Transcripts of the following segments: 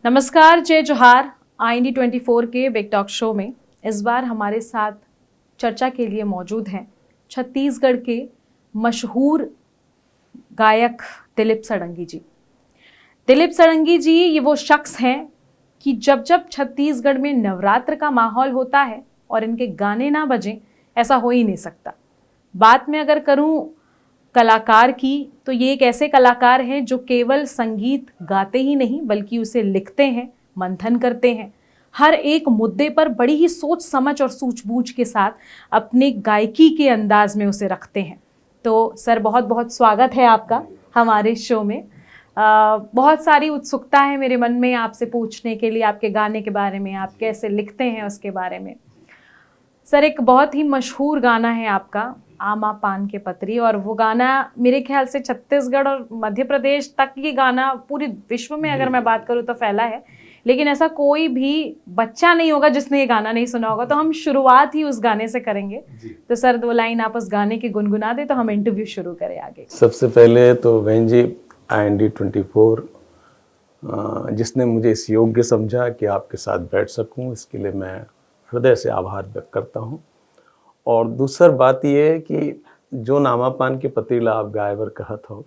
नमस्कार, जय जोहार। IND24 के बिग टॉक शो में इस बार हमारे साथ चर्चा के लिए मौजूद हैं छत्तीसगढ़ के मशहूर गायक दिलीप सड़ंगी जी। दिलीप सड़ंगी जी ये वो शख्स हैं कि जब जब छत्तीसगढ़ में नवरात्र का माहौल होता है और इनके गाने ना बजें, ऐसा हो ही नहीं सकता। बात में अगर करूं कलाकार की, तो ये एक ऐसे कलाकार हैं जो केवल संगीत गाते ही नहीं बल्कि उसे लिखते हैं, मंथन करते हैं, हर एक मुद्दे पर बड़ी ही सोच समझ और सूझबूझ के साथ अपने गायकी के अंदाज में उसे रखते हैं। तो सर, बहुत बहुत स्वागत है आपका हमारे शो में। बहुत सारी उत्सुकता है मेरे मन में आपसे पूछने के लिए, आपके गाने के बारे में, आप कैसे लिखते हैं उसके बारे में। सर, एक बहुत ही मशहूर गाना है आपका, आमा पान के पतरी, और वो गाना मेरे ख्याल से छत्तीसगढ़ और मध्य प्रदेश तक ये गाना पूरे विश्व में अगर मैं बात करूँ तो फैला है, लेकिन ऐसा कोई भी बच्चा नहीं होगा जिसने ये गाना नहीं सुना होगा। तो हम शुरुआत ही उस गाने से करेंगे। तो सर, 2 लाइन आप उस गाने की गुनगुना दे तो हम इंटरव्यू शुरू करें आगे। सबसे पहले तो बहन जी, IND24 जिसने मुझे इस योग्य समझा कि आपके साथ बैठ सकूं, इसके लिए मैं हृदय से आभार व्यक्त करता हूं। और दूसर बात ये है कि जो नामा पान के पतीला आप गायबर कहत हो,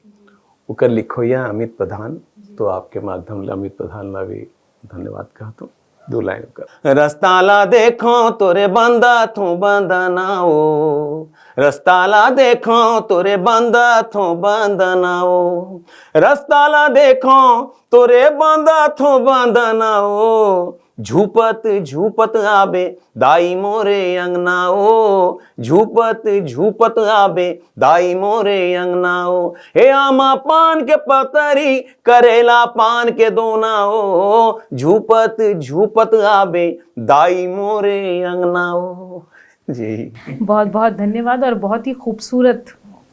उकर लिखोया अमित प्रधान, तो आपके माध्यम ले अमित प्रधान ला भी धन्यवाद कहत हूं। 2 लाइन कर। रस्ताला देखो तोरे बंदा थू बंदनाओ, रस्ताला देखो तोरे बंदा थू बंदनाओ, रस्ताला देखो तोरे बंदा थू बंदनाओ, झूपत झूपत आबे दाई मोरे अंगनाओ, झूपत झूपत आबे दाई मोरे अंगनाओ, हे आमा पान के पतरी करेला पान के दोनाओ, झूपत झूपत आबे दाई मोरे अंगनाओ। जी बहुत बहुत धन्यवाद। और बहुत ही खूबसूरत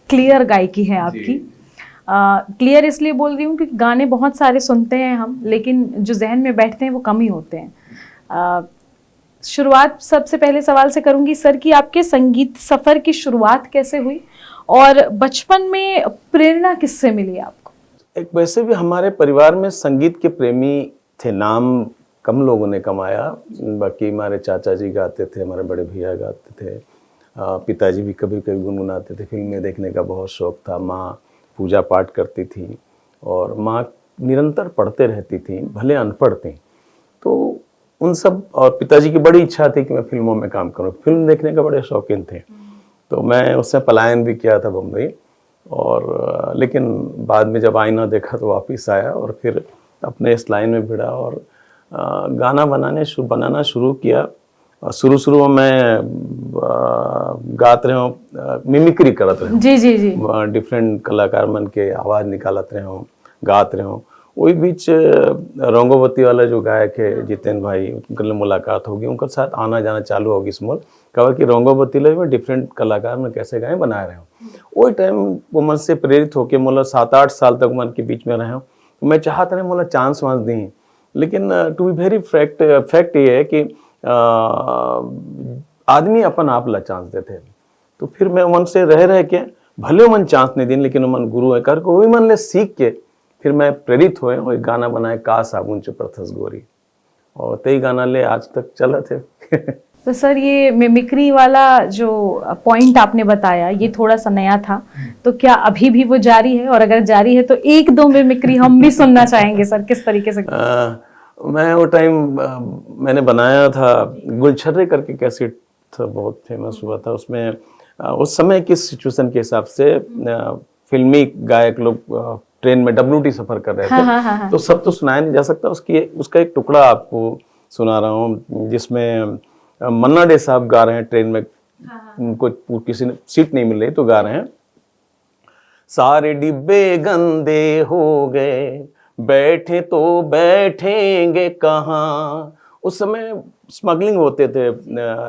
क्लियर गायकी है आपकी। क्लियर इसलिए बोल रही हूँ क्योंकि गाने बहुत सारे सुनते हैं हम, लेकिन जो जहन में बैठते हैं वो कम ही होते हैं। शुरुआत सबसे पहले सवाल से करूंगी सर कि आपके संगीत सफ़र की शुरुआत कैसे हुई और बचपन में प्रेरणा किससे मिली आपको? एक वैसे भी हमारे परिवार में संगीत के प्रेमी थे, नाम कम लोगों ने कमाया। बाकी हमारे चाचा जी गाते थे, हमारे बड़े भैया गाते थे, पिताजी भी कभी कभी गुनगुनाते थे। फिल्में देखने का बहुत शौक था। माँ पूजा पाठ करती थी और माँ निरंतर पढ़ते रहती थी, भले अनपढ़ थी। तो उन सब, और पिताजी की बड़ी इच्छा थी कि मैं फिल्मों में काम करूं, फिल्म देखने का बड़े शौकीन थे। तो मैं उससे पलायन भी किया था बम्बई, और लेकिन बाद में जब आईना देखा तो वापस आया और फिर अपने इस लाइन में भिड़ा और गाना बनाना शुरू किया। शुरू में मैं गात रहे हूँ, मिमिक्री करत रहे हूँ। जी जी जी। डिफरेंट कलाकार मन के आवाज़ निकालत रहे हूँ, गात रहे हूँ। वही बीच रंगोवती वाला जो गायक है जितेन भाई, उनके मुलाकात होगी, उनके साथ आना जाना चालू होगी स्मॉल। कहा कि रंगोवती ला में डिफरेंट कलाकार में कैसे गाए बना रहे हूँ। वही टाइम वो मन से प्रेरित होकर मोला 7-8 साल तक मन के बीच में रहे हूँ। मैं चाहता रहे मोला चांस वांस दी, लेकिन टू बी वेरी फैक्ट ये है कि आदमी अपन आप ला चांस देते। तो फिर मैं मन से रह के भले मन चांस नहीं दिन, लेकिन मन गुरु है करके वही मन ले सीख के फिर मैं प्रेरित हुए और गाना बनाए का साबुन च प्रथस गोरी, और तई गाना ले आज तक चला थे। तो सर, ये मिमिक्री वाला जो पॉइंट आपने बताया ये थोड़ा सा नया था, तो क्या अभी भी वो जारी है? और अगर जारी है तो 1-2 मिमिक्री हम भी सुनना चाहेंगे सर, किस तरीके से? मैं वो टाइम मैंने बनाया था गुलछर्रे करके कैसेट था, बहुत फेमस हुआ था। उसमें उस समय की सिचुएशन के हिसाब से फिल्मी गायक लोग ट्रेन में WT सफर कर रहे थे। हाँ। तो सब तो सुनाया नहीं जा सकता, उसका एक टुकड़ा आपको सुना रहा हूँ, जिसमें मन्ना डे साहब गा रहे हैं ट्रेन में। उनको किसी ने सीट नहीं मिल रही तो गा रहे हैं, सारे डिब्बे गंदे हो गए, बैठे तो बैठेंगे कहाँ। उस समय स्मगलिंग होते थे,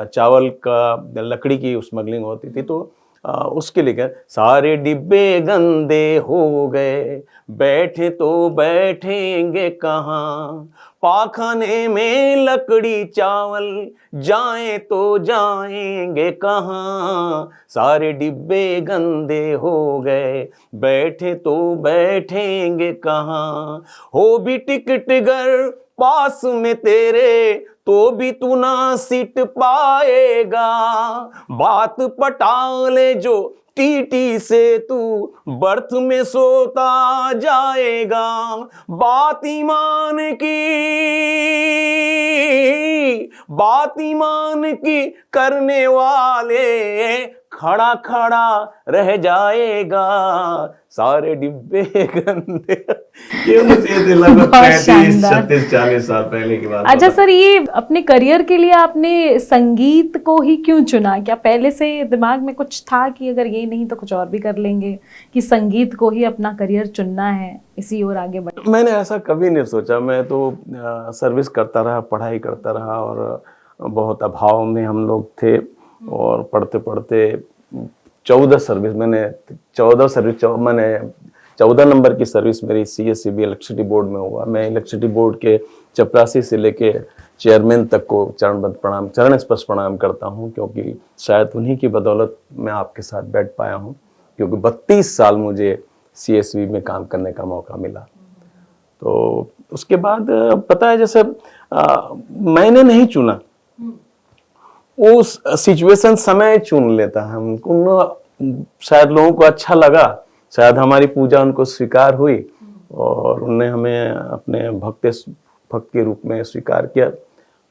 चावल का, लकड़ी की स्मगलिंग होती थी। तो उसके लिए क्या, सारे डिब्बे गंदे हो गए, बैठे तो बैठेंगे कहाँ, पाखाने में लकड़ी चावल, जाएं तो जाएंगे कहाँ, सारे डिब्बे गंदे हो गए, बैठे तो बैठेंगे कहाँ, हो भी टिकट गर पास में तेरे तो भी तू ना सीट पाएगा। बात पटा ले जो टीटी से तू बर्थ में सोता जाएगा। बात ईमान की करने वाले खड़ा खड़ा रह जाएगा। सारे डिब्बे गंदे। ये मुझे दिला बहुत 35 शानदार। 36 40 साल पहले की बात। अच्छा सर, ये अपने करियर के लिए आपने संगीत को ही क्यों चुना? क्या पहले से दिमाग में कुछ था कि अगर ये नहीं तो कुछ और भी कर लेंगे, कि संगीत को ही अपना करियर चुनना है, इसी ओर आगे बढ़? मैंने ऐसा कभी नहीं सोचा। मैं तो सर्विस करता रहा, पढ़ाई करता रहा, और बहुत अभाव में हम लोग थे। और पढ़ते पढ़ते 14 नंबर की सर्विस मेरी CSCB इलेक्ट्रिसिटी बोर्ड में हुआ। मैं इलेक्ट्रिसिटी बोर्ड के चपरासी से लेके चेयरमैन तक को चरण स्पर्श प्रणाम करता हूँ, क्योंकि शायद उन्हीं की बदौलत मैं आपके साथ बैठ पाया हूँ, क्योंकि 32 साल मुझे CSB में काम करने का मौका मिला। तो उसके बाद पता है, जैसे मैंने नहीं चुना, उस सिचुएशन समय चुन लेता है। उनको शायद लोगों को अच्छा लगा, शायद हमारी पूजा उनको स्वीकार हुई, और उन्होंने हमें अपने भक्त के रूप में स्वीकार किया।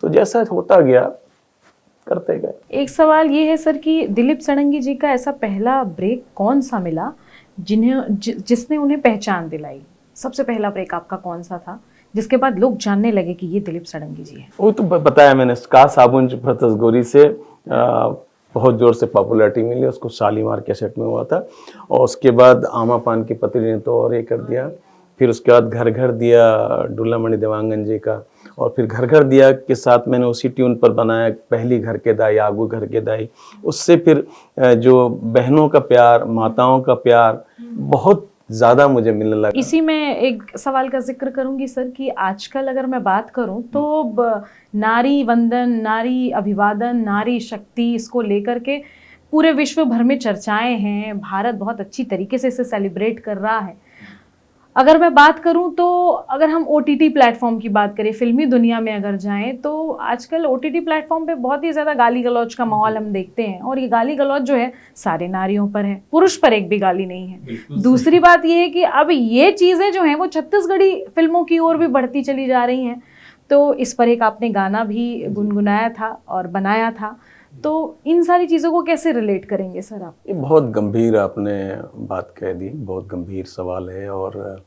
तो जैसा होता गया करते गए। एक सवाल ये है सर कि दिलीप सड़ंगी जी का ऐसा पहला ब्रेक कौन सा मिला जिसने उन्हें पहचान दिलाई? सबसे पहला ब्रेक आपका कौन सा था जिसके बाद लोग जानने लगे कि ये दिलीप सड़ंगी जी है? वो तो बताया मैंने, का साबुन गोरी से बहुत जोर से पॉपुलैरिटी मिली। उसको शालीमार कैसेट में हुआ था, और उसके बाद आमा पान की पत्री ने तो और ये कर दिया। फिर उसके बाद घर घर दिया डुल्लामणि देवांगन जी का, और फिर घर घर दिया के साथ मैंने उसी ट्यून पर बनाया पहली घर के दाई आगू घर के दाई। उससे फिर जो बहनों का प्यार, माताओं का प्यार बहुत ज़्यादा मुझे मिलने लगा। इसी में एक सवाल का जिक्र करूंगी सर कि आजकल अगर मैं बात करूं तो नारी वंदन, नारी अभिवादन, नारी शक्ति, इसको लेकर के पूरे विश्व भर में चर्चाएं हैं। भारत बहुत अच्छी तरीके से इसे सेलिब्रेट कर रहा है। अगर मैं बात करूं तो अगर हम OTT प्लेटफॉर्म की बात करें, फिल्मी दुनिया में अगर जाएं, तो आजकल OTT प्लेटफॉर्म पे बहुत ही ज़्यादा गाली गलौज का माहौल हम देखते हैं, और ये गाली गलौज जो है सारे नारियों पर है, पुरुष पर एक भी गाली नहीं है। दूसरी बात ये है कि अब ये चीज़ें जो हैं वो छत्तीसगढ़ी फिल्मों की ओर भी बढ़ती चली जा रही हैं। तो इस पर एक आपने गाना भी गुनगुनाया था और बनाया था, तो इन सारी चीज़ों को कैसे रिलेट करेंगे सर आप? ये बहुत गंभीर आपने बात कह दी, बहुत गंभीर सवाल है। और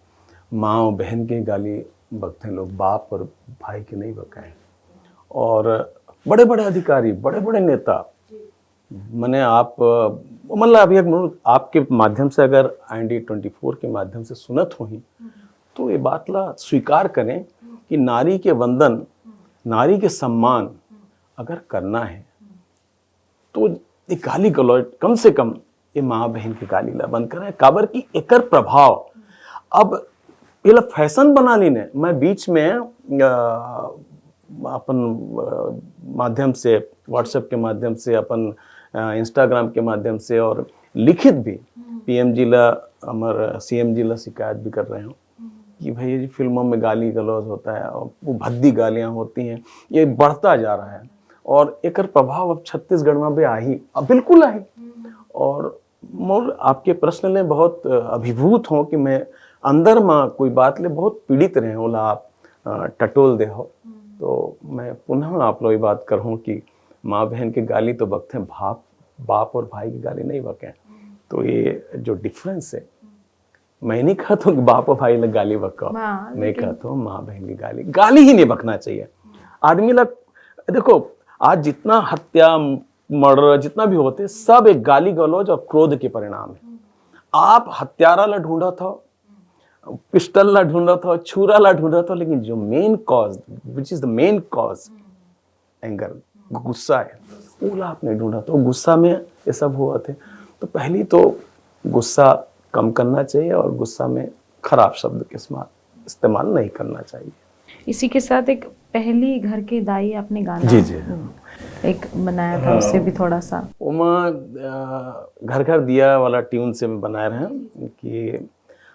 माँ और बहन की गाली बकते हैं लोग, बाप और भाई की नहीं बकाएं। और बड़े बड़े अधिकारी, बड़े बड़े नेता, मैंने आप मतलब अभी आपके माध्यम से अगर IND24 के माध्यम से सुनत हुई, तो ये बात ला स्वीकार करें कि नारी के वंदन, नारी के सम्मान अगर करना है तो ये गाली गलौज कम से कम ये माँ बहन की गाली ला बंद करें। काबर की एकर प्रभाव अब ये फैशन बना ली ने। मैं बीच में अपन माध्यम से, व्हाट्सएप के माध्यम से, अपन इंस्टाग्राम के माध्यम से, और लिखित भी PM जी ला, हमारे CM जी ला शिकायत भी कर रहे हूँ कि भाई ये फिल्मों में गाली गलौज होता है और वो भद्दी गालियाँ होती हैं, ये बढ़ता जा रहा है। और एकर प्रभाव अब छत्तीसगढ़ में भी आई, अब बिल्कुल आई। और मोर आपके प्रश्न ने बहुत अभिभूत हो कि मैं अंदर में कोई बात ले बहुत पीड़ित रहे होला, आप टटोल दे हो। तो मैं पुनः आप लोग बात करूँ कि माँ बहन की गाली तो बकते हैं, बाप और भाई की गाली नहीं बकें। तो ये जो डिफरेंस है, मैं नहीं कहता हूँ कि बाप और भाई लग गाली बको, मैं कहता हूँ माँ बहन की गाली ही नहीं बकना चाहिए। आदमी लग देखो, आज जितना हत्या मर्डर जितना भी होते, सब एक गाली गलौज और क्रोध के परिणाम है। आप हत्यारा ला ढूंढा था, पिस्टल ला ढूंढा था, छुरा ला ढूंढा था, लेकिन जो main cause, which is the main cause, anger, गुस्सा है, वो आपने ढूंढा था। गुस्सा में ये सब हुआ थे। तो पहली तो गुस्सा कम करना चाहिए, और गुस्सा में खराब शब्द के इस्तेमाल नहीं करना चाहिए। इसी के साथ एक पहली घर के दाई आपने गाना जी जी एक बनाया था, उससे भी थोड़ा सा घर घर दिया वाला ट्यून से मैं बनाए रहे कि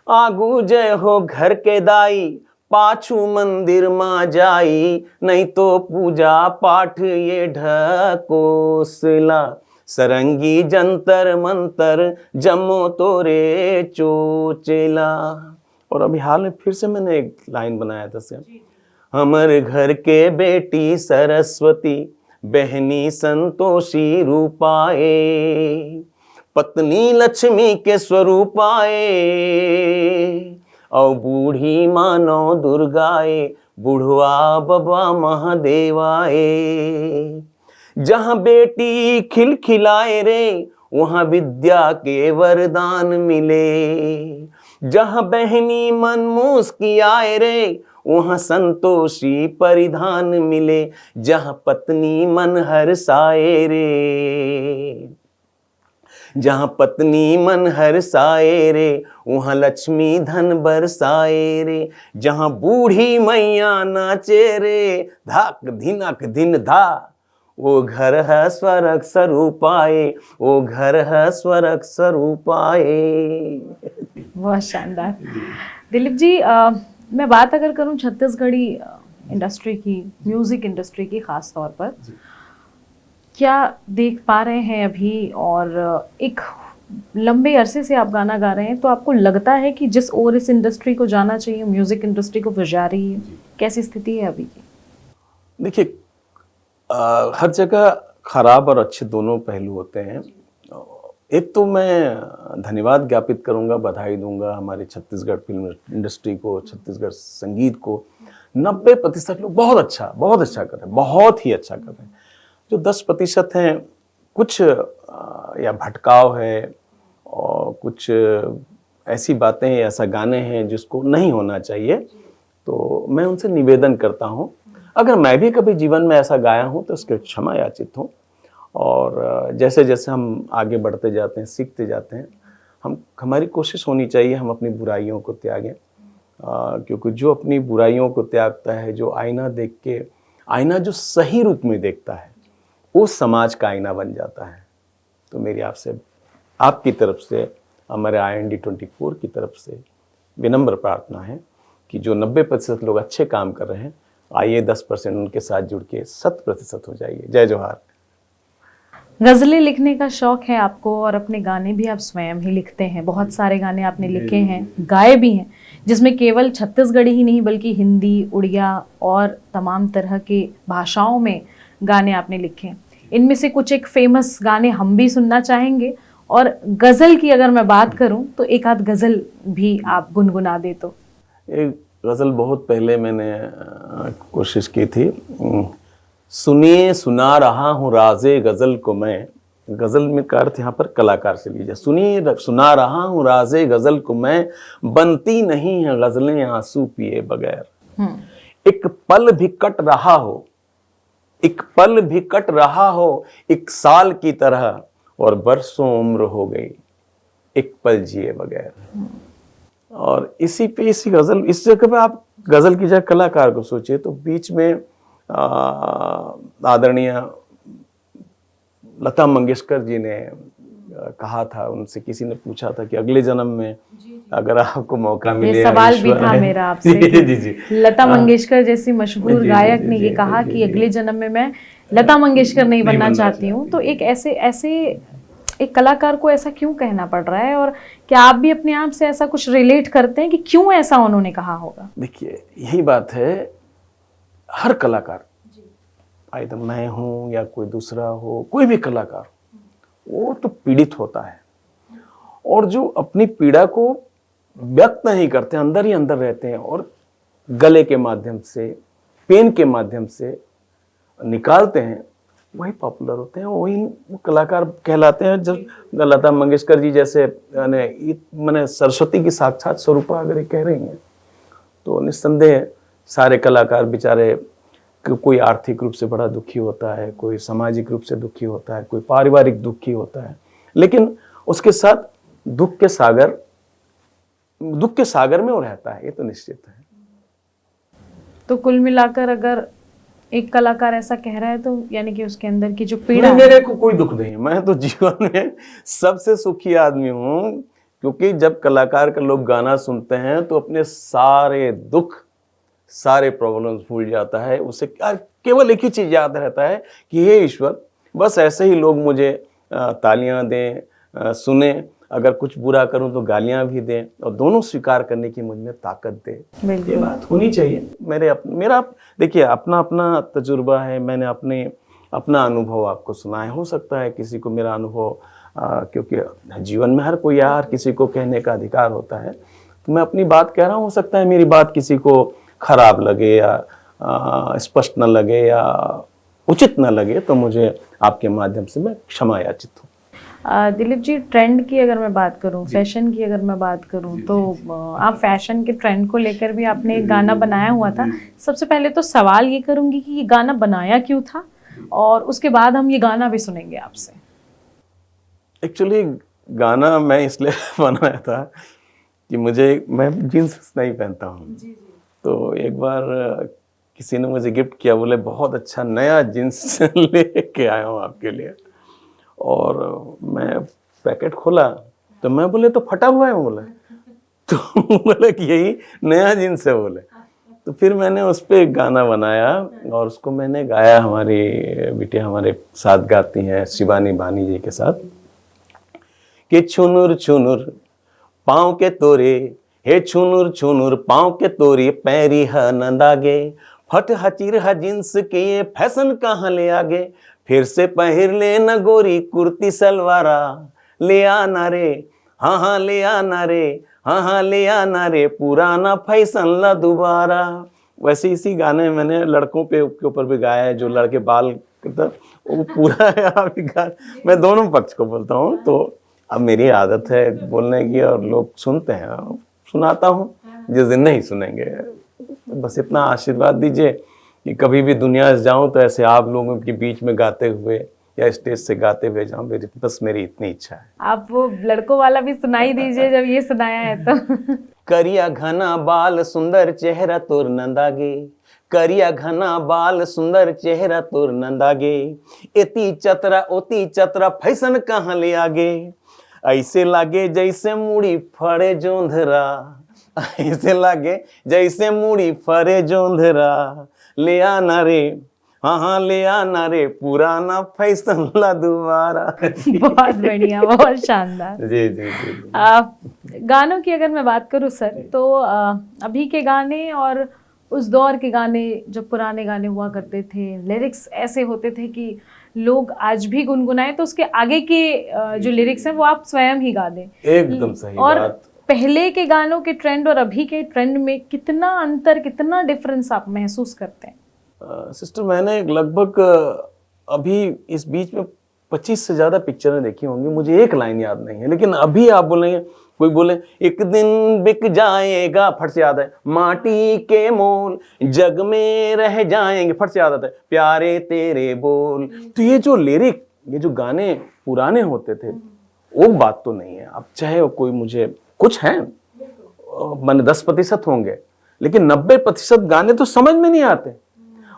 आगू जय हो घर के दाई, पाछू मंदिर मां जाई, नहीं तो पूजा पाठ ये ढकोसला, सरंगी जंतर मंतर जमो तोरे चोचेला। और अभी हाल में फिर से मैंने एक लाइन बनाया था से, हमर घर के बेटी सरस्वती, बहनी संतोषी रूपाए, पत्नी लक्ष्मी के स्वरूपाए, और बूढ़ी मानो दुर्गाए, बुढ़वा बबा महादेवाए। जहाँ बेटी खिलखिलाए रे, वहाँ विद्या के वरदान मिले, जहाँ बहनी मन मुस्कियाए रे, वहाँ संतोषी परिधान मिले, जहाँ पत्नी मन हर्षाए रे, जहाँ पत्नी मन हर्षाए रे, वहाँ लक्ष्मी धन बरसाए रे, जहाँ बूढ़ी मैया नाचे रे, धाक धिनक दिन धा, वो घर है स्वर्ग स्वरूपाए, वो घर है स्वर्ग स्वरूपाए। बहुत शानदार। दिलीप जी, मैं बात अगर करूं छत्तीसगढ़ी इंडस्ट्री की, म्यूजिक इंडस्ट्री की खास तौर पर, क्या देख पा रहे हैं अभी, और एक लंबे अरसे से आप गाना गा रहे हैं, तो आपको लगता है कि जिस ओर इस इंडस्ट्री को जाना चाहिए, म्यूजिक इंडस्ट्री को वो जा रही है, कैसी स्थिति है अभी की? देखिए, हर जगह खराब और अच्छे दोनों पहलू होते हैं। एक तो मैं धन्यवाद ज्ञापित करूंगा, बधाई दूंगा हमारे छत्तीसगढ़ फिल्म इंडस्ट्री को, छत्तीसगढ़ संगीत को। 90% लोग बहुत अच्छा कर रहे हैं, बहुत ही अच्छा कर रहे हैं। जो 10% हैं, कुछ या भटकाव है और कुछ ऐसी बातें, ऐसा गाने हैं जिसको नहीं होना चाहिए, तो मैं उनसे निवेदन करता हूँ, अगर मैं भी कभी जीवन में ऐसा गाया हूँ तो उसके क्षमा याचित हूँ। और जैसे जैसे हम आगे बढ़ते जाते हैं, सीखते जाते हैं, हमारी कोशिश होनी चाहिए हम अपनी बुराइयों को त्यागें, क्योंकि जो अपनी बुराइयों को त्यागता है, जो आईना देख के, आईना जो सही रूप में देखता है, वो समाज का आईना बन जाता है। तो मेरी आपसे, आपकी तरफ से, हमारे IND24 की तरफ से विनम्र प्रार्थना है कि जो 90% लोग अच्छे काम कर रहे हैं, आइए 10% उनके साथ जुड़ के 100% हो जाइए। जय जोहार। गज़लें लिखने का शौक है आपको, और अपने गाने भी आप स्वयं ही लिखते हैं। बहुत सारे गाने आपने लिखे हैं, गाए भी हैं, जिसमें केवल छत्तीसगढ़ी ही नहीं बल्कि हिंदी, उड़िया और तमाम तरह के भाषाओं में गाने आपने लिखे हैं। इनमें से कुछ एक फेमस गाने हम भी सुनना चाहेंगे, और गज़ल की अगर मैं बात करूं तो एक आध गज़ल भी आप गुनगुना दे तो। एक गज़ल बहुत पहले मैंने कोशिश की थी, सुनिए सुना रहा हूँ राज़े गज़ल को मैं, गज़ल में का अर्थ यहाँ पर कलाकार से लीजिए। सुनिए सुना रहा हूँ राज़े गज़ल को मैं, बनती नहीं है गज़लें आंसू पिए बगैर। एक पल भी कट रहा हो, एक पल भी कट रहा हो एक साल की तरह, और बरसों उम्र हो गई एक पल जिए बगैर। और इसी पे, इसी गज़ल, इस जगह पे आप गज़ल की जगह कलाकार को सोचिए, तो बीच में आदरणीय लता मंगेशकर जी ने कहा था, उनसे किसी ने पूछा था कि अगले जन्म में अगर आपको मौका मिले, ये सवाल भी था मेरा आपसे। जी। लता मंगेशकर जैसी मशहूर गायक ने ये कहा कि अगले जन्म में मैं लता मंगेशकर नहीं बनना चाहती हूँ, तो एक ऐसे एक कलाकार को ऐसा क्यों कहना पड़ रहा है, और क्या आप भी अपने आप से ऐसा कुछ रिलेट करते हैं कि क्यों ऐसा उन्होंने कहा होगा? देखिए, यही बात है, हर कलाकार, आइदर मैं हूँ या कोई दूसरा हो, कोई भी कलाकार, वो तो पीड़ित होता है, और जो अपनी पीड़ा को व्यक्त नहीं करते, अंदर ही अंदर रहते हैं, और गले के माध्यम से, पेन के माध्यम से निकालते हैं, वही पॉपुलर होते हैं, वही वो कलाकार कहलाते हैं। जब लता मंगेशकर जी जैसे मैंने सरस्वती की साक्षात स्वरूपा अगर ये कह रही हैं, तो निस्संदेह सारे कलाकार बेचारे, कोई आर्थिक रूप से बड़ा दुखी होता है, कोई सामाजिक रूप से दुखी होता है, कोई पारिवारिक दुखी होता है, लेकिन उसके साथ दुख के सागर में वो रहता है, ये तो निश्चित है। तो कुल मिलाकर अगर एक कलाकार ऐसा कह रहा है, तो यानी कि उसके अंदर की जो पीड़ा, मेरे को कोई दुख नहीं, मैं तो जीवन में सबसे सुखी आदमी हूँ, क्योंकि जब कलाकार के लोग गाना सुनते हैं तो अपने सारे दुख सारे प्रॉब्लम्स भूल जाता है। उसे केवल एक ही चीज़ याद रहता है कि हे ईश्वर, बस ऐसे ही लोग मुझे तालियां दें, सुने, अगर कुछ बुरा करूं तो गालियां भी दें, और दोनों स्वीकार करने की मुझ में ताकत दे। ये बात होनी चाहिए। मेरा देखिए अपना अपना तजुर्बा है, मैंने अपना अनुभव आपको सुनाया। हो सकता है किसी को मेरा अनुभव, क्योंकि जीवन में हर कोई हर किसी को कहने का अधिकार होता है, तो मैं अपनी बात कह रहा हूँ। हो सकता है मेरी बात किसी को खराब लगे या स्पष्ट न लगे या उचित न लगे, तो मुझे आपके माध्यम से मैं क्षमा याचित हूँ। दिलीप जी, ट्रेंड की अगर मैं बात करूं, फैशन की अगर मैं बात करूं, तो आप फैशन के ट्रेंड को लेकर भी आपने एक गाना बनाया हुआ था। सबसे पहले तो सवाल ये करूंगी कि ये गाना बनाया क्यों था, और उसके बाद हम ये गाना भी सुनेंगे आपसे। एक्चुअली गाना मैं इसलिए बनाया था कि मैं जीन्स नहीं पहनता हूँ, तो एक बार किसी ने मुझे गिफ्ट किया, बोले बहुत अच्छा नया जीन्स लेके आया हूँ आपके लिए। और मैं पैकेट खोला तो मैं बोले तो फटा हुआ है, बोले तो बोले कि यही नया जीन्स है, बोले। तो फिर मैंने उस पर गाना बनाया और उसको मैंने गाया। हमारी बिटिया हमारे साथ गाती हैं, शिवानी बानी जी के साथ, कि छुनुर छुनुर पाँव के तोरे, हे छुनुर छुनुर पाँव के तोरे, पैरी ह नंदागे, फट हचिर ह जींस के ये फैशन कहाँ ले आगे, फिर से पहिर ले न गोरी कुर्ती सलवारा, ले आना रे, हाँ हाँ ले आना रे, हाँ हाँ ले आना रे, पुराना फैशन ला दोबारा। वैसे इसी गाने मैंने लड़कों के ऊपर भी गाया है, जो लड़के बाल वो पूरा है। आप मैं दोनों पक्ष को बोलता हूँ, तो अब मेरी आदत है बोलने की और लोग सुनते हैं, सुनाता हूँ। जिस दिन नहीं सुनेंगे, बस इतना आशीर्वाद दीजिए कि कभी भी दुनिया से जाऊं तो ऐसे आप लोगों के बीच में गाते हुए या स्टेज से गाते हुए जाऊं, मेरी इतनी इच्छा है। आप वो लड़कों वाला भी सुनाई दीजिए जब ये सुनाया है तो। करिया घना बाल सुंदर चेहरा तोर नंदागे, करिया घना बाल सुंदर चेहरा तोर नंदागे, एती चतरा ओती चतरा फैशन कहाँ ले आगे, ऐसे लागे जैसे मुड़ी फड़े जोंधरा, ऐसे लागे जैसे मुड़ी फड़े जोंधरा, ले आना रे, हाँ हाँ ले आना रे, पुराना फैशन ला दोबारा। बहुत बढ़िया, बहुत शानदार। जी जी जी। गानों की अगर मैं बात करूँ सर, तो अभी के गाने और उस दौर के गाने, जब पुराने गाने हुआ करते थे, लिरिक्स ऐसे होते थे कि लोग आज भी गुनगुनाए तो उसके आगे के जो लिरिक्स हैं वो आप स्वयं ही गा दें। एकदम सही और बात। पहले के गानों के ट्रेंड और अभी के ट्रेंड में कितना अंतर, कितना डिफरेंस आप महसूस करते हैं? सिस्टर, मैंने लगभग अभी इस बीच में 25 से ज़्यादा पिक्चरें देखी होंगी, मुझे एक लाइन याद नहीं है, लेकिन अभी आप बोलेंगे, कोई बोले एक दिन बिक जाएगा, फट से याद है, माटी के मोल जग में रह जाएंगे, फट से याद आता है, प्यारे तेरे बोल। तो ये जो लिरिक, ये जो गाने पुराने होते थे, वो बात तो नहीं है। अब चाहे कोई मुझे कुछ है, मैंने 10% होंगे, लेकिन 90% गाने तो समझ में नहीं आते।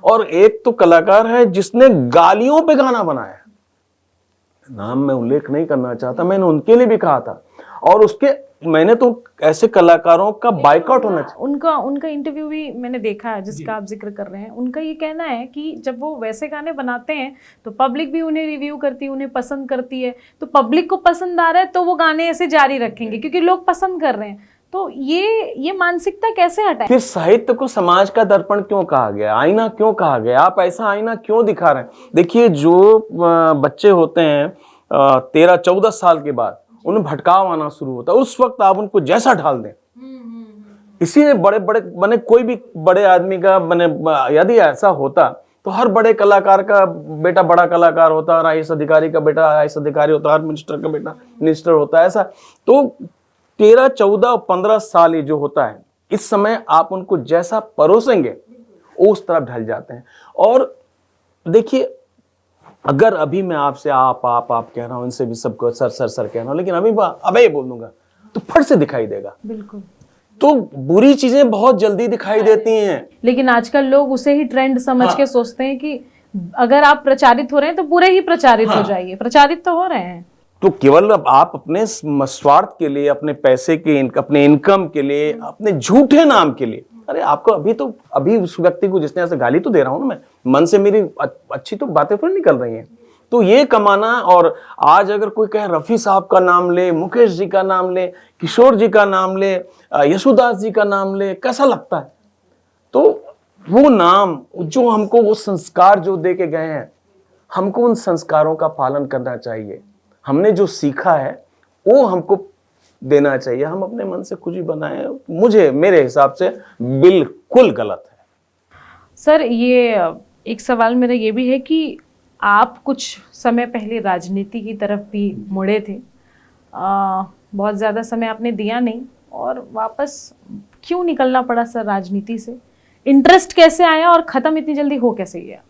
और एक तो कलाकार है जिसने गालियों पे गाना बनाया, नाम मैं उल्लेख नहीं करना चाहता, मैंने उनके लिए भी कहा था, और मैंने तो ऐसे कलाकारों का बाइकआउट होना चाहिए। उनका इंटरव्यू भी मैंने देखा है जिसका आप जिक्र कर रहे हैं। उनका ये कहना है कि जब वो वैसे गाने बनाते हैं तो पब्लिक भी उन्हें रिव्यू करती है, उन्हें पसंद करती है, तो पब्लिक को पसंद आ रहा है तो वो गाने ऐसे जारी रखेंगे क्योंकि लोग पसंद कर रहे हैं। तो ये मानसिकता कैसे हटाए? फिर साहित्य को समाज का दर्पण क्यों कहा गया, आईना क्यों कहा गया? आप ऐसा आईना क्यों दिखा रहे हैं? देखिए, जो बच्चे होते हैं 13-14 साल के बाद उन्हें भटकाव आना शुरू होता है, उस वक्त आप उनको जैसा ढाल दें। इसीलिए बड़े बड़े बने, कोई भी बड़े आदमी का बने, यदि ऐसा होता तो हर बड़े कलाकार का बेटा बड़ा कलाकार होता, हर आईएएस अधिकारी का बेटा आईएएस अधिकारी होता, हर मिनिस्टर का बेटा मिनिस्टर होता, ऐसा। तो 13, 14 और 15 साल ये जो होता है, इस समय आप उनको जैसा परोसेंगे वो उस तरफ ढल जाते हैं। और देखिए, अगर अभी मैं आपसे आप कह रहा हूं, इनसे भी सबको सर कह रहा हूं, लेकिन अभी अबे बोल दूंगा तो फट से दिखाई देगा। बिल्कुल। तो बुरी चीजें बहुत जल्दी दिखाई देती हैं। लेकिन आजकल लोग उसे ही ट्रेंड समझ के सोचते हैं कि अगर आप प्रचारित हो रहे हैं तो पूरे ही प्रचारित हो जाइए। प्रचारित तो हो रहे हैं, तो केवल आप अपने स्वार्थ के लिए, अपने पैसे के, अपने इनकम के लिए, अपने झूठे नाम के लिए अरे आपको अभी उस व्यक्ति को जिसने ऐसे गाली तो दे रहा हूँ ना, मैं मन से मेरी अच्छी तो बातें तो निकल रही हैं। तो ये कमाना, और आज अगर कोई कहे रफ़ी साहब का नाम ले, मुकेश जी का नाम ले, किशोर जी का नाम ले, यशुदास जी का नाम ले, कैसा लगता है? तो वो नाम जो हमको, वो संस्कार जो दे के गए हैं, हमको उन संस्कारों का पालन करना चाहिए। हमने जो सीखा है वो हमको देना चाहिए। हम अपने मन से कुछ भी बनाए, मेरे हिसाब से बिल्कुल गलत है। सर, ये एक सवाल मेरा ये भी है कि आप कुछ समय पहले राजनीति की तरफ भी मुड़े थे। बहुत ज़्यादा समय आपने दिया नहीं, और वापस क्यों निकलना पड़ा सर राजनीति से? इंटरेस्ट कैसे आया और ख़त्म इतनी जल्दी हो कैसे गया?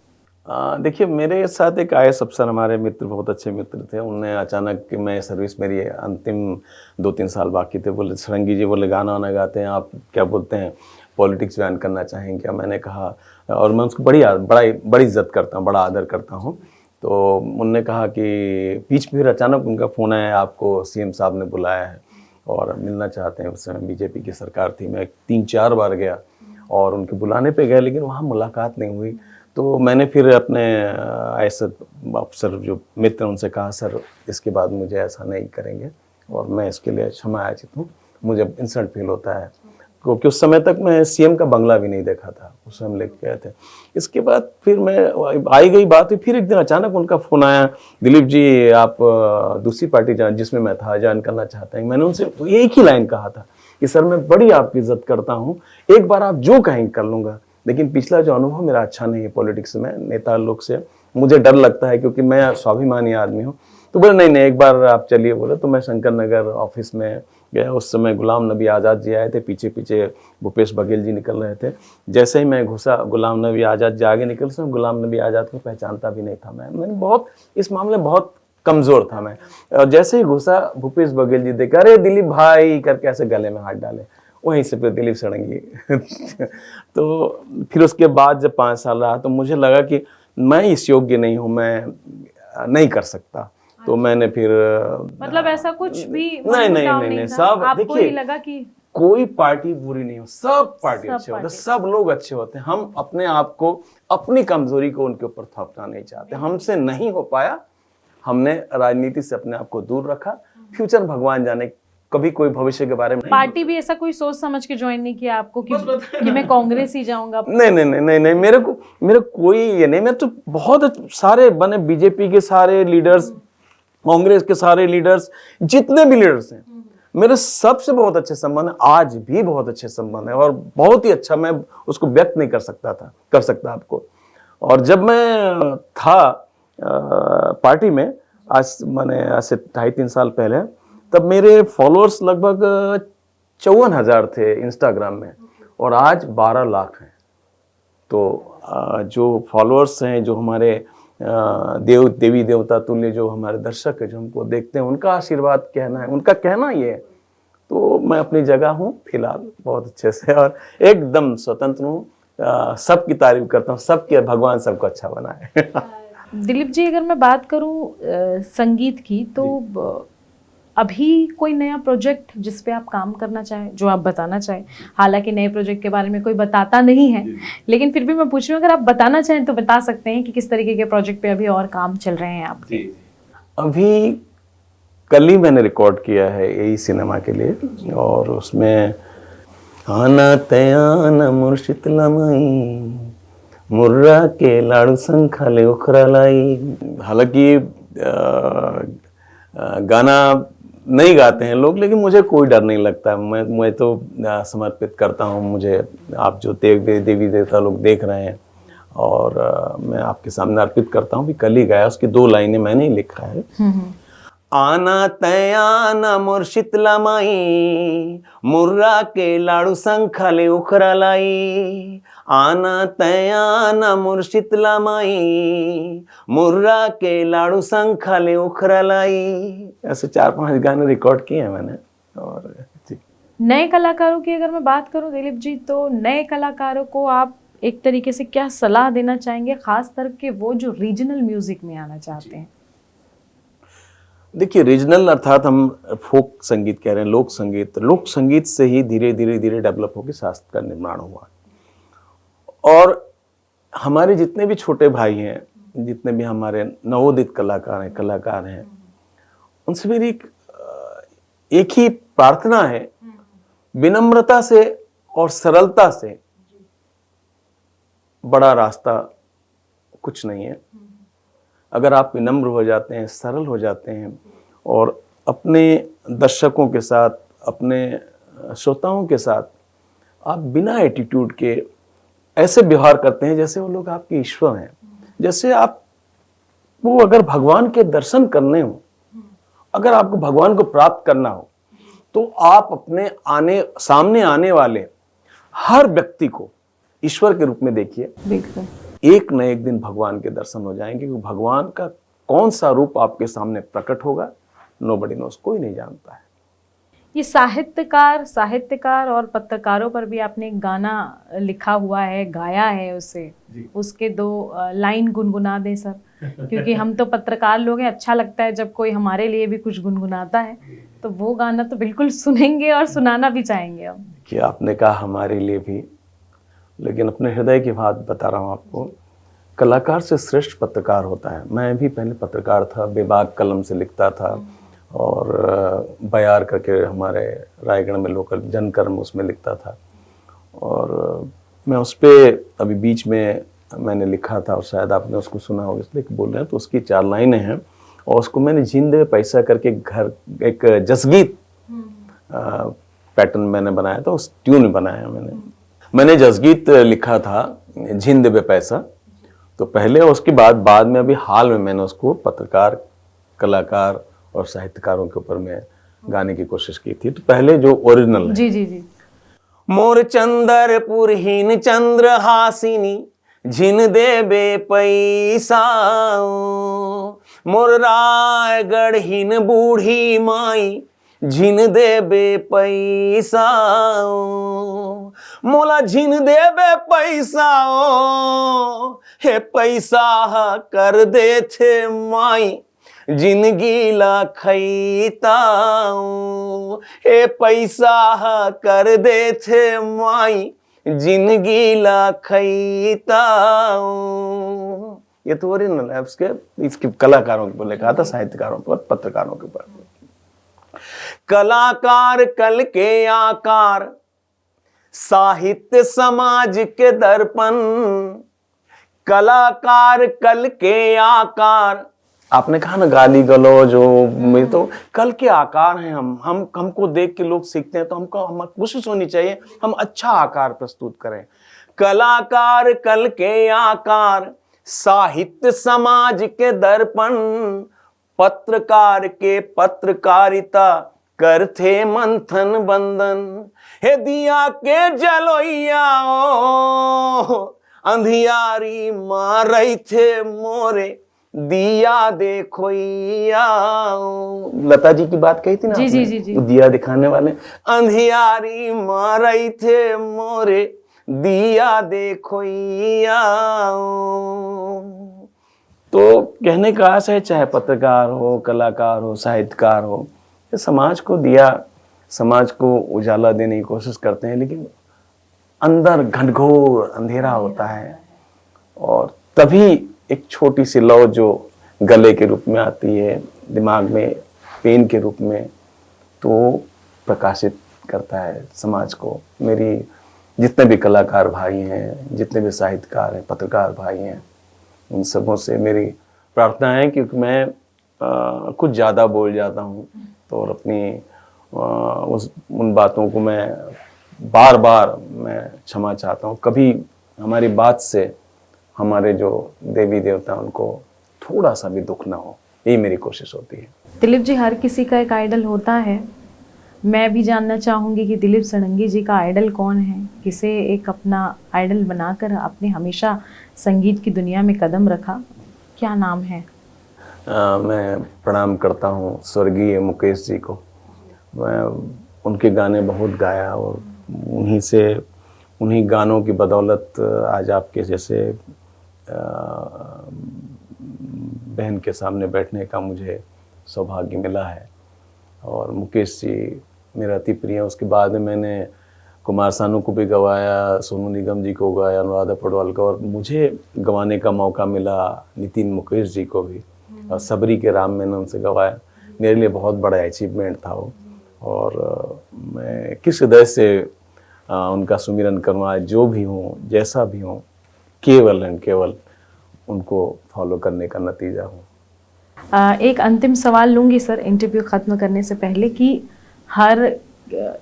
देखिए, मेरे साथ एक IAS अफसर, हमारे मित्र, बहुत अच्छे मित्र थे। उनने अचानक, मैं सर्विस, मेरी अंतिम 2-3 साल बाकी थे, बोले सरंगी जी, बोले गाना वाना गाते हैं आप, क्या बोलते हैं, पॉलिटिक्स ज्वाइन करना चाहेंगे क्या? मैंने कहा, और मैं उसको बड़ी इज्जत करता हूँ, बड़ा आदर करता हूँ। तो उनने कहा कि बीच में फिर अचानक उनका फ़ोन आया, आपको CM साहब ने बुलाया है और मिलना चाहते हैं। उस समय BJP की सरकार थी। मैं 3-4 बार गया और उनके बुलाने पे गया, लेकिन वहाँ मुलाकात नहीं हुई। तो मैंने फिर अपने ऐसे अफसर जो मित्र, उनसे कहा, सर इसके बाद मुझे ऐसा नहीं करेंगे और मैं इसके लिए क्षमा याचित हूँ, मुझे इंसल्ट फील होता है। क्योंकि उस समय तक मैं CM का बंगला भी नहीं देखा था, उस समय लेके गए थे। इसके बाद फिर मैं आई गई बात हुई, फिर एक दिन अचानक उनका फ़ोन आया, दिलीप जी आप दूसरी पार्टी जिसमें मैं था ज्वाइन करना चाहते हैं। मैंने उनसे एक ही लाइन कहा था कि सर मैं बड़ी आपकी इज्जत करता हूँ, एक बार आप जो कहेंगे कर लूँगा, लेकिन पिछला जो अनुभव मेरा अच्छा नहीं है पॉलिटिक्स में, नेता लोग से मुझे डर लगता है, क्योंकि मैं स्वाभिमानी आदमी हूँ। तो बोले नहीं एक बार आप चलिए। बोले तो मैं शंकर नगर ऑफिस में गया। उस समय गुलाम नबी आज़ाद जी आए थे, पीछे पीछे भूपेश बघेल जी निकल रहे थे। जैसे ही मैं घुसा, गुलाम नबी आज़ाद जी आगे निकल से, गुलाम नबी आज़ाद को पहचानता भी नहीं था। मैंने बहुत इस मामले में बहुत कमज़ोर था मैं। और जैसे ही घुसा, भूपेश बघेल जी देखा, अरे दिलीप भाई करके ऐसे गले में हाथ डाले, वहीं से फिर दिलीप सड़ंगी। तो फिर उसके बाद जब 5 साल रहा, तो मुझे लगा कि मैं इस योग्य नहीं हूँ, मैं नहीं कर सकता। तो मैंने फिर, मतलब ऐसा कुछ भी नहीं, सब देखिए, लगा कि कोई पार्टी बुरी नहीं हो, सब पार्टी अच्छे होते हैं, सब लोग अच्छे होते हैं। हम अपने आप को, अपनी कमजोरी को उनके ऊपर थोपना नहीं चाहते। हमसे नहीं हो पाया, हमने राजनीति से अपने आप को दूर रखा। फ्यूचर भगवान जाने, कभी कोई भविष्य के बारे में पार्टी भी ऐसा कोई सोच समझ के ज्वाइन नहीं किया आपको कि मैं कांग्रेस ही जाऊंगा? नहीं, मेरे कोई ये नहीं। मैं तो बहुत सारे बने, बीजेपी के सारे लीडर्स, कांग्रेस के सारे लीडर्स, जितने भी लीडर्स हैं, मेरे सबसे बहुत अच्छे संबंध है, आज भी बहुत अच्छे संबंध है, और बहुत ही अच्छा, मैं उसको व्यक्त नहीं कर सकता आपको। और जब मैं था पार्टी में, आज मैंने ऐसे 2.5-3 साल पहले, तब मेरे फॉलोअर्स लगभग 54,000 थे इंस्टाग्राम में, और आज 12 लाख हैं। तो जो फॉलोअर्स हैं, जो हमारे देवी देवता तुल्य जो हमारे दर्शक है, जो हमको देखते हैं, उनका आशीर्वाद कहना है, उनका कहना ये है। तो मैं अपनी जगह हूँ फिलहाल बहुत अच्छे से, और एकदम स्वतंत्र हूँ, सबकी तारीफ करता हूँ, सबके, भगवान सबको अच्छा बनाए। दिलीप जी, अगर मैं बात करूँ संगीत की, तो अभी कोई नया प्रोजेक्ट जिस पे आप काम करना चाहें, जो आप बताना चाहें? हालांकि नए प्रोजेक्ट के बारे में कोई बताता नहीं है, लेकिन फिर भी मैं पूछ रही हूँ, अगर आप बताना चाहें तो बता सकते हैं कि किस तरीके के प्रोजेक्ट पे अभी और काम चल रहे हैं आपके? अभी कल ही मैंने रिकॉर्ड किया है यही सिनेमा के लिए, और उसमें आना तयाना मुर्शिद लमाई, मुर्रा के लाड़ू संखा ले उखरा लाई। हालांकि गाना नहीं गाते हैं लोग, लेकिन मुझे कोई डर नहीं लगता। मैं तो समर्पित करता हूँ। मुझे आप जो देवी देवता लोग देख रहे हैं, और मैं आपके सामने अर्पित करता हूँ। भी कल ही गाया, उसकी 2 लाइनें मैंने ही लिखा है। आना तयाना मुर्शिद लमाई, मुर्रा के लाड़ू संखा ले उखरा लाई। आना तयाना मुर्शिद लमाई, मुर्रा के लाड़ू संखा ले उखरा लाई। ऐसे 4-5 गाने रिकॉर्ड किए हैं मैंने। और नए कलाकारों की अगर मैं बात करूं दिलीप जी, तो नए कलाकारों को आप एक तरीके से क्या सलाह देना चाहेंगे, खास करके वो जो रीजनल म्यूजिक में आना चाहते हैं? देखिए, रीजनल अर्थात हम फोक संगीत कह रहे हैं, लोक संगीत। लोक संगीत से ही धीरे धीरे धीरे डेवलप होकर शास्त्र का निर्माण हुआ। और हमारे जितने भी छोटे भाई हैं, जितने भी हमारे नवोदित कलाकार हैं, उनसे मेरी एक ही प्रार्थना है, विनम्रता से और सरलता से बड़ा रास्ता कुछ नहीं है। अगर आप विनम्र हो जाते हैं, सरल हो जाते हैं और अपने दर्शकों के साथ, अपने श्रोताओं के साथ आप बिना एटीट्यूड के ऐसे व्यवहार करते हैं जैसे वो लोग आपके ईश्वर हैं, जैसे आप वो अगर भगवान के दर्शन करने हो, अगर आपको भगवान को प्राप्त करना हो, तो आप अपने सामने आने वाले हर व्यक्ति को ईश्वर के रूप में देखिए। बिल्कुल। एक न एक दिन भगवान के दर्शन हो जाएंगे, क्योंकि भगवान का कौन सा रूप आपके सामने प्रकट होगा, नोबडी नोस, कोई नहीं जानता है। ये साहित्यकार और पत्रकारों पर भी आपने एक गाना लिखा हुआ है, गाया है उसे, उसके 2 लाइन गुनगुना दें सर, क्योंकि हम तो पत्रकार लोग हैं, अच्छा लगता है जब कोई हमारे लिए भी कुछ गुनगुनाता है, तो वो गाना तो बिल्कुल सुनेंगे और सुनाना भी चाहेंगे हम। कि आपने कहा हमारे लिए भी, लेकिन अपने हृदय की बात बता रहा हूँ आपको। कलाकार से श्रेष्ठ पत्रकार होता है। मैं भी पहले पत्रकार था, बेबाक कलम से लिखता था और बयार करके हमारे रायगढ़ में लोकल जनकर्म उसमें लिखता था। और मैं उस पर अभी बीच में मैंने लिखा था, और शायद आपने उसको सुना होगा इसलिए बोल रहे हैं, तो उसकी 4 लाइनें हैं और उसको मैंने जीन दे पैसा करके घर एक जसगीत पैटर्न मैंने बनाया था, उस ट्यून बनाया मैंने जसगीत लिखा था झीन देवे पैसा। तो पहले उसके बाद में अभी हाल में मैंने उसको पत्रकार, कलाकार और साहित्यकारों के ऊपर में गाने की कोशिश की थी। तो पहले जो ओरिजिनल है, जी। मोर चंदरपुर हीन चंद्र हासिनी झिन देबे पैसा, मोर रायगढ़ हीन बूढ़ी माई झिन देबे पैसा, मोला झिन देबे पैसा, हे पैसा कर दे थे माई जिंदगी ला खैता, हे पैसा कर दे थे माई जिंदगी ला खैता। ये तो ओरिजिनल है इसके कलाकारों के ऊपर लिखा था, साहित्यकारों पर, पत्रकारों के ऊपर। कलाकार कल के आकार, साहित्य समाज के दर्पण, कलाकार कल के आकार। आपने कहा ना गाली गलौज जो, में तो कल के आकार हैं हम हमको देख के लोग सीखते हैं, तो हमको कोशिश होनी चाहिए हम अच्छा आकार प्रस्तुत करें। कलाकार कल के आकार, साहित्य समाज के दर्पण, पत्रकार के पत्रकारिता करथे मंथन बंदन, हे दिया के जलोइया अंधियारी मारई थे मोरे दिया देखोइया। लता जी की बात कही थी ना, जी। दिया दिखाने वाले, अंधियारी मारई थे मोरे दिया देखोइया। तो कहने का आशा है, चाहे पत्रकार हो, कलाकार हो, साहित्यकार हो, समाज को दिया, समाज को उजाला देने की कोशिश करते हैं, लेकिन अंदर घनघोर अंधेरा होता है। और तभी एक छोटी सी लौ जो गले के रूप में आती है, दिमाग में पेन के रूप में, तो प्रकाशित करता है समाज को। मेरी जितने भी कलाकार भाई हैं, जितने भी साहित्यकार हैं, पत्रकार भाई हैं, उन सबों से मेरी प्रार्थना है, क्योंकि मैं कुछ ज़्यादा बोल जाता हूँ, तो और अपनी उन बातों को मैं बार बार मैं क्षमा चाहता हूँ। कभी हमारी बात से हमारे जो देवी देवता उनको थोड़ा सा भी दुख ना हो, यही मेरी कोशिश होती है। दिलीप जी, हर किसी का एक आइडल होता है। मैं भी जानना चाहूँगी कि दिलीप षडंगी जी का आइडल कौन है, किसे एक अपना आइडल बनाकर आपने हमेशा संगीत की दुनिया में कदम रखा, क्या नाम है? मैं प्रणाम करता हूँ स्वर्गीय मुकेश जी को। मैं उनके गाने बहुत गाया और उन्हीं गानों की बदौलत आज आपके जैसे बहन के सामने बैठने का मुझे सौभाग्य मिला है। और मुकेश जी मेरा अति प्रिय। उसके बाद में मैंने कुमार सानू को भी गवाया, सोनू निगम जी को गवाया, अनुराधा पौडवाल को, और मुझे गवाने का मौका मिला नितिन मुकेश जी को भी, और सबरी के राम मैंने उनसे गवाया। मेरे लिए बहुत बड़ा अचीवमेंट था वो। और मैं किस हृदय से उनका सुमिरन करूँ, जो भी हूँ, जैसा भी हूँ, केवल एंड केवल उनको फॉलो करने का नतीजा हूँ। एक अंतिम सवाल लूँगी सर इंटरव्यू ख़त्म करने से पहले कि हर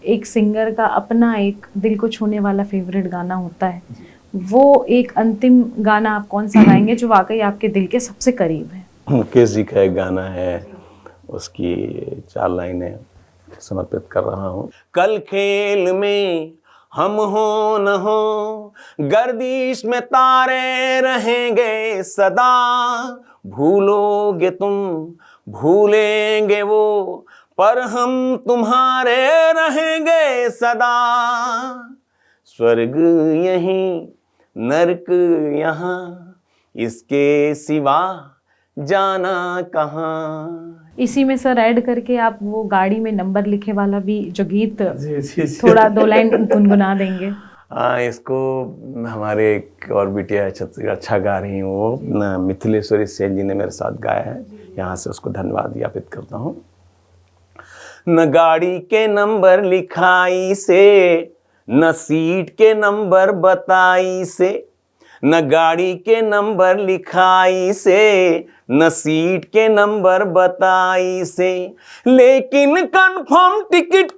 एक सिंगर का अपना एक दिल को छूने वाला फेवरेट गाना होता है, वो एक अंतिम गाना आप कौन सा गाएंगे जो वाकई आपके दिल के सबसे करीब है? मुकेश जी का एक गाना है, उसकी 4 लाइनें समर्पित कर रहा हूँ। कल खेल में हम हो न हो, गर्दिश में तारे रहेंगे सदा, भूलोगे तुम भूलेंगे वो, पर हम तुम्हारे रहेंगे सदा। स्वर्ग यहीं नरक यहाँ, इसके सिवा जाना कहाँ। इसी में सर ऐड करके आप वो गाड़ी में नंबर लिखे वाला भी जो गीत जी। थोड़ा 2 लाइन गुनगुना देंगे? हाँ, इसको हमारे एक और बिटिया छत्तीसगढ़ अच्छा गा रही हैं, वो मिथिलेश्वरी सेन जी ने मेरे साथ गाया है। यहाँ से उसको धन्यवाद ज्ञापित करता हूँ। न गाड़ी के नंबर लिखाई से, न सीट के नंबर बताई से, न गाड़ी के नंबर लिखाई से, न सीट के नंबर बताई से, लेकिन कंफर्म टिकट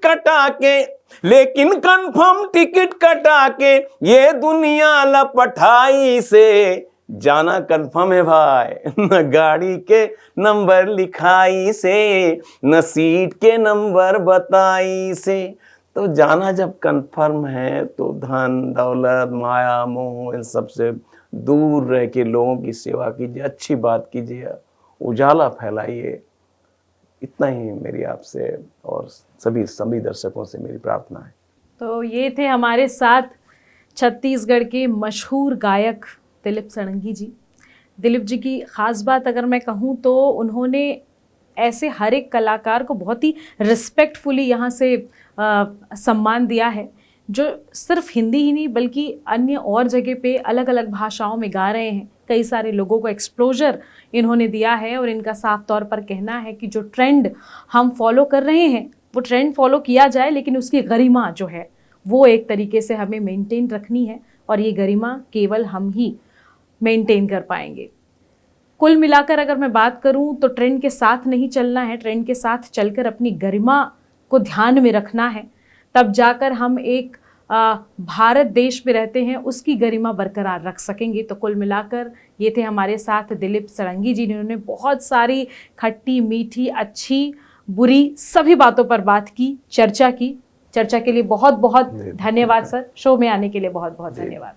कटा के ये दुनिया लपटाई से, जाना कंफर्म है भाई। न गाड़ी के नंबर लिखाई से, न सीट के नंबर बताई से। तो जाना जब कंफर्म है तो धन दौलत माया मोह इन सब से दूर रह के लोगों की सेवा कीजिए, अच्छी बात कीजिए, उजाला फैलाइए। इतना ही मेरी आपसे और सभी दर्शकों से मेरी प्रार्थना है। तो ये थे हमारे साथ छत्तीसगढ़ के मशहूर गायक दिलीप सड़ंगी जी। दिलीप जी की ख़ास बात अगर मैं कहूँ तो उन्होंने ऐसे हर एक कलाकार को बहुत ही रिस्पेक्टफुली यहाँ से सम्मान दिया है, जो सिर्फ हिंदी ही नहीं बल्कि अन्य और जगह पे अलग अलग भाषाओं में गा रहे हैं। कई सारे लोगों को एक्सपोजर इन्होंने दिया है और इनका साफ तौर पर कहना है कि जो ट्रेंड हम फॉलो कर रहे हैं वो ट्रेंड फॉलो किया जाए, लेकिन उसकी गरिमा जो है वो एक तरीके से हमें मेंटेन रखनी है, और ये गरिमा केवल हम ही मेंटेन कर पाएंगे। कुल मिलाकर अगर मैं बात करूं तो ट्रेंड के साथ नहीं चलना है, ट्रेंड के साथ चलकर अपनी गरिमा को ध्यान में रखना है, तब जाकर हम एक भारत देश में रहते हैं उसकी गरिमा बरकरार रख सकेंगे। तो कुल मिलाकर ये थे हमारे साथ दिलीप सड़ंगी जी, जिन्होंने बहुत सारी खट्टी मीठी अच्छी बुरी सभी बातों पर बात की, चर्चा की। चर्चा के लिए बहुत बहुत धन्यवाद सर। शो में आने के लिए बहुत बहुत धन्यवाद।